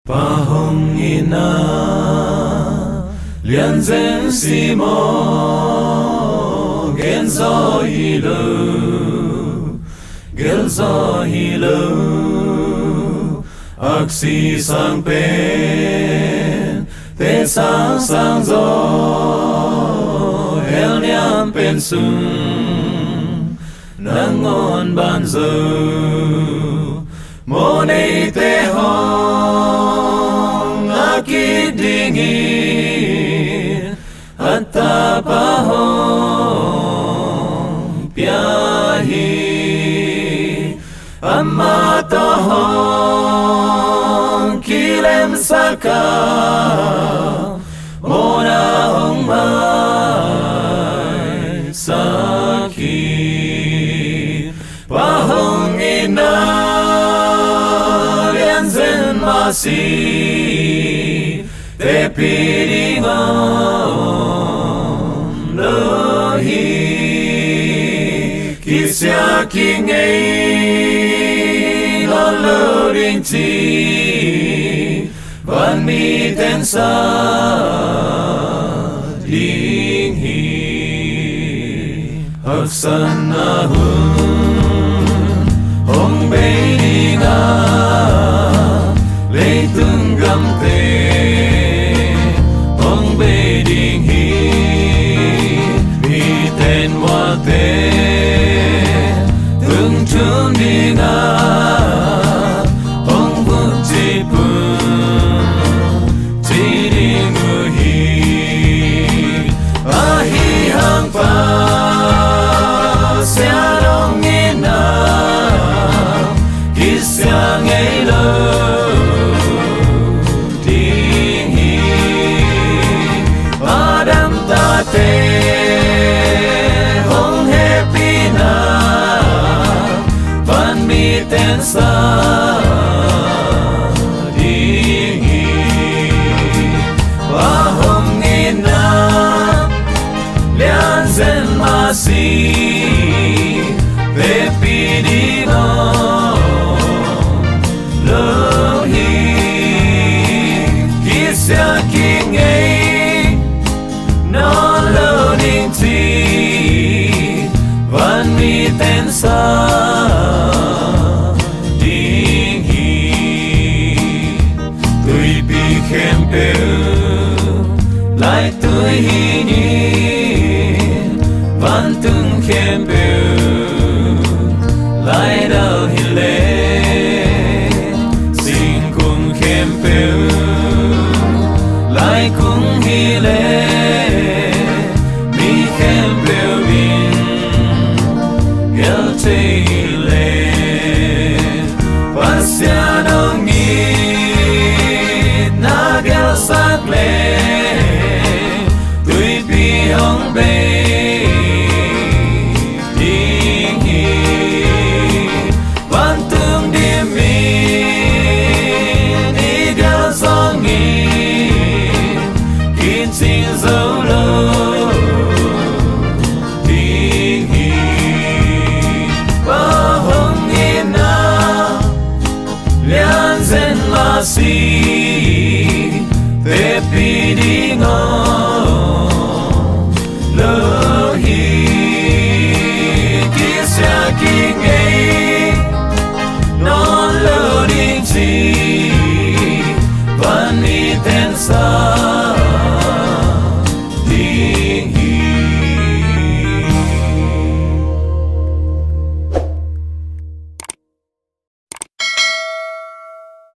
Pahongina lian zen simo genzo hilo aksi sang pen te sang zo hel niam pen sung nangon ban zo monei te hong akit dingin hatta pahong piahi amma tohong kilem saka mona hong mai sakit pahong ina masih te piringon lohi kisya kingay lo ring ti van mi ten sa ding hi haksan na hun hong bei nga lấy tương gầm tê ông bê đình hi vì tên hoa tê tương trương đi ngà ông bước chỉ bừng chỉ đi người hi a hi hang pa sẽ đông nghe na khi sẽ nghe lời hong happy na van mi ten sa ding wa hong ina lian zen masi ve pi lo hi kisya king van mi ten sa ding hi tui pi khem pe lại tui hi ni van tung khem pe